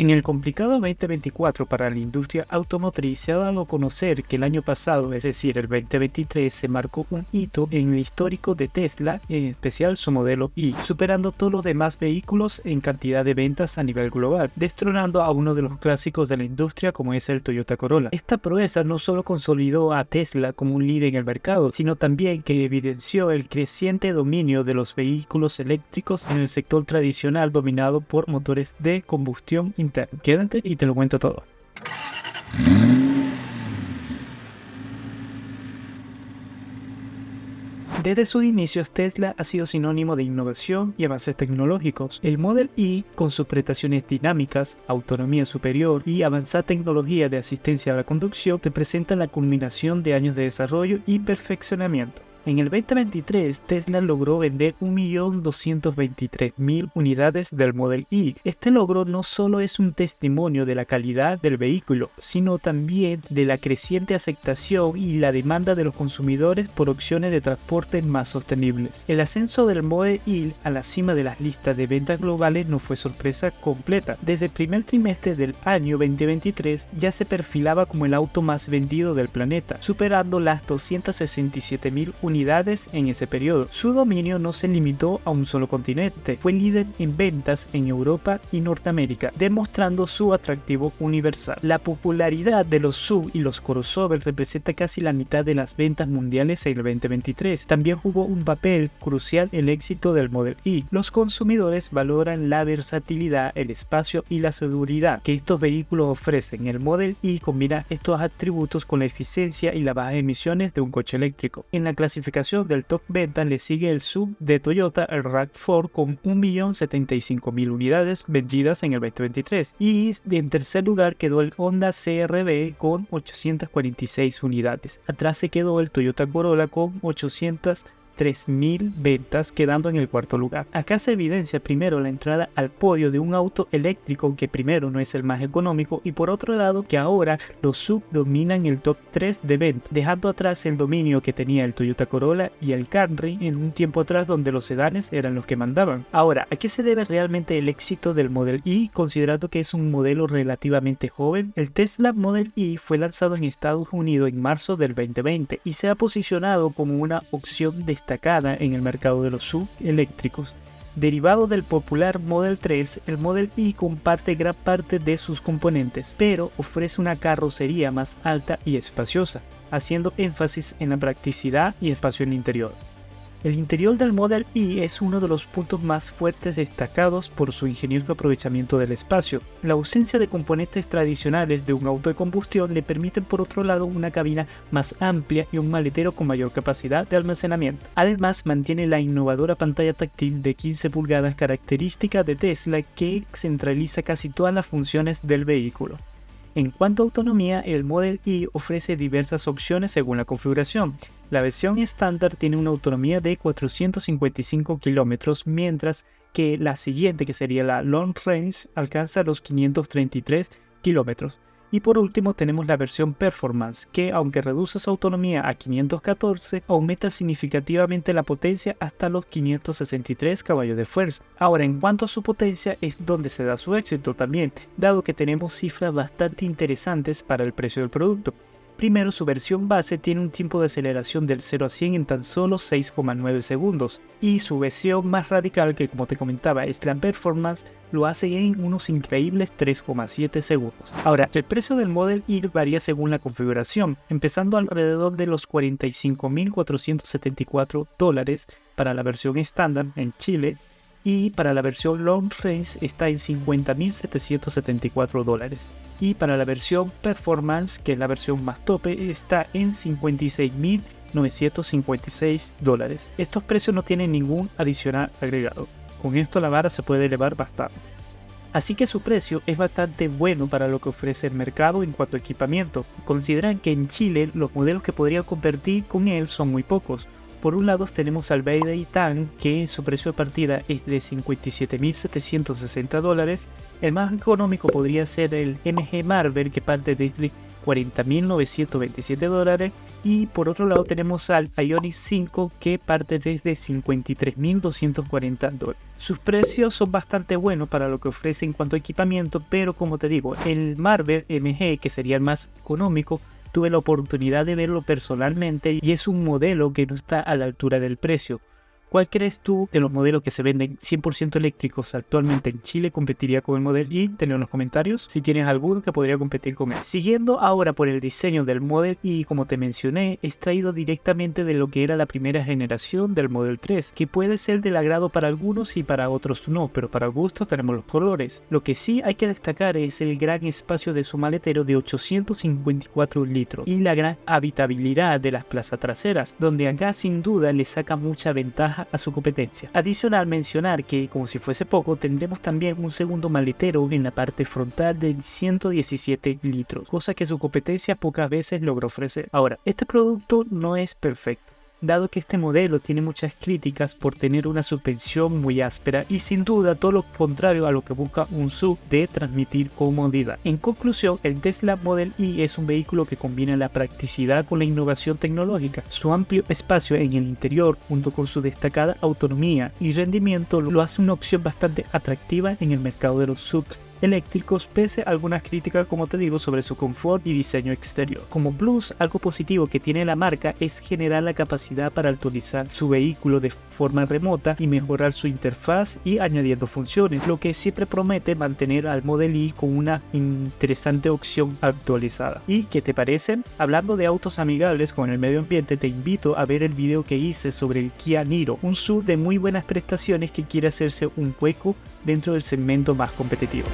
En el complicado 2024 para la industria automotriz se ha dado a conocer que el año pasado, es decir, el 2023, se marcó un hito en el histórico de Tesla, en especial su modelo Y, superando todos los demás vehículos en cantidad de ventas a nivel global, destronando a uno de los clásicos de la industria como es el Toyota Corolla. Esta proeza no solo consolidó a Tesla como un líder en el mercado, sino también que evidenció el creciente dominio de los vehículos eléctricos en el sector tradicional dominado por motores de combustión interna. Quédate y te lo cuento todo. Desde sus inicios, Tesla ha sido sinónimo de innovación y avances tecnológicos. El Model Y, con sus prestaciones dinámicas, autonomía superior y avanzada tecnología de asistencia a la conducción, representa la culminación de años de desarrollo y perfeccionamiento. En el 2023, Tesla logró vender 1.223.000 unidades del Model Y. Este logro no solo es un testimonio de la calidad del vehículo, sino también de la creciente aceptación y la demanda de los consumidores por opciones de transporte más sostenibles. El ascenso del Model Y a la cima de las listas de ventas globales no fue sorpresa completa. Desde el primer trimestre del año 2023 ya se perfilaba como el auto más vendido del planeta, superando las 267.000 unidades en ese periodo. Su dominio no se limitó a un solo continente, fue líder en ventas en Europa y Norteamérica, demostrando su atractivo universal. La popularidad de los SUV y los crossover representa casi la mitad de las ventas mundiales en el 2023. También jugó un papel crucial el éxito del Model Y. Los consumidores valoran la versatilidad, el espacio y la seguridad que estos vehículos ofrecen. El Model Y combina estos atributos con la eficiencia y la baja emisiones de un coche eléctrico. En la clasificación del top ventas le sigue el SUV de Toyota, el RAV4, con 1.075.000 unidades vendidas en el 2023, y en tercer lugar quedó el Honda CR-V con 846 unidades. Atrás se quedó el Toyota Corolla con 803.000 ventas, quedando en el cuarto lugar. Acá se evidencia primero la entrada al podio de un auto eléctrico que primero no es el más económico, y por otro lado que ahora los SUV dominan el top 3 de ventas, dejando atrás el dominio que tenía el Toyota Corolla y el Camry en un tiempo atrás donde los sedanes eran los que mandaban. Ahora, ¿a qué se debe realmente el éxito del Model Y considerando que es un modelo relativamente joven? El Tesla Model Y fue lanzado en Estados Unidos en marzo del 2020 y se ha posicionado como una opción destacada en el mercado de los SUV eléctricos. Derivado del popular Model 3, el Model Y comparte gran parte de sus componentes, pero ofrece una carrocería más alta y espaciosa, haciendo énfasis en la practicidad y espacio en el interior. El interior del Model Y es uno de los puntos más fuertes destacados por su ingenioso aprovechamiento del espacio. La ausencia de componentes tradicionales de un auto de combustión le permite por otro lado una cabina más amplia y un maletero con mayor capacidad de almacenamiento. Además mantiene la innovadora pantalla táctil de 15 pulgadas característica de Tesla que centraliza casi todas las funciones del vehículo. En cuanto a autonomía, el Model Y ofrece diversas opciones según la configuración. La versión estándar tiene una autonomía de 455 km, mientras que la siguiente, que sería la Long Range, alcanza los 533 km. Y por último tenemos la versión Performance, que aunque reduce su autonomía a 514, aumenta significativamente la potencia hasta los 563 caballos de fuerza. Ahora, en cuanto a su potencia, es donde se da su éxito también, dado que tenemos cifras bastante interesantes para el precio del producto. Primero, su versión base tiene un tiempo de aceleración del 0 a 100 en tan solo 6,9 segundos, y su versión más radical, que como te comentaba es la Performance, lo hace en unos increíbles 3,7 segundos. Ahora, el precio del Model Y varía según la configuración, empezando alrededor de los $45.474 para la versión estándar en Chile, y para la versión Long Range está en $50.774, y para la versión Performance, que es la versión más tope, está en $56.956. Estos precios no tienen ningún adicional agregado. Con esto la vara se puede elevar bastante. Así que su precio es bastante bueno para lo que ofrece el mercado en cuanto a equipamiento. Consideran que en Chile los modelos que podrían competir con él son muy pocos. Por un lado tenemos al Valkyrie Tank, que su precio de partida es de $57.760. El más económico podría ser el MG Marvel, que parte desde $40.927 y por otro lado tenemos al Ioniq 5 que parte desde $53.240. Sus precios son bastante buenos para lo que ofrece en cuanto a equipamiento, pero como te digo, el Marvel MG, que sería el más económico, tuve la oportunidad de verlo personalmente y es un modelo que no está a la altura del precio. ¿Cuál crees tú de los modelos que se venden 100% eléctricos actualmente en Chile competiría con el Model Y? Tenlo en los comentarios si tienes alguno que podría competir con él. Siguiendo ahora por el diseño del Model Y, como te mencioné, es traído directamente de lo que era la primera generación del Model 3, que puede ser del agrado para algunos y para otros no, pero para gusto tenemos los colores. Lo que sí hay que destacar es el gran espacio de su maletero de 854 litros y la gran habitabilidad de las plazas traseras, donde acá sin duda le saca mucha ventaja a su competencia. Adicional mencionar que, como si fuese poco, tendremos también un segundo maletero en la parte frontal de 117 litros, cosa que su competencia pocas veces logra ofrecer. Ahora, este producto no es perfecto, dado que este modelo tiene muchas críticas por tener una suspensión muy áspera y sin duda todo lo contrario a lo que busca un SUV de transmitir comodidad. En conclusión, el Tesla Model Y es un vehículo que combina la practicidad con la innovación tecnológica. Su amplio espacio en el interior junto con su destacada autonomía y rendimiento lo hace una opción bastante atractiva en el mercado de los SUV eléctricos, pese a algunas críticas, como te digo, sobre su confort y diseño exterior. Como plus, algo positivo que tiene la marca es generar la capacidad para actualizar su vehículo de forma remota y mejorar su interfaz y añadiendo funciones, lo que siempre promete mantener al Model Y con una interesante opción actualizada. ¿Y qué te parecen? Hablando de autos amigables con el medio ambiente, te invito a ver el video que hice sobre el Kia Niro, un SUV de muy buenas prestaciones que quiere hacerse un hueco dentro del segmento más competitivo.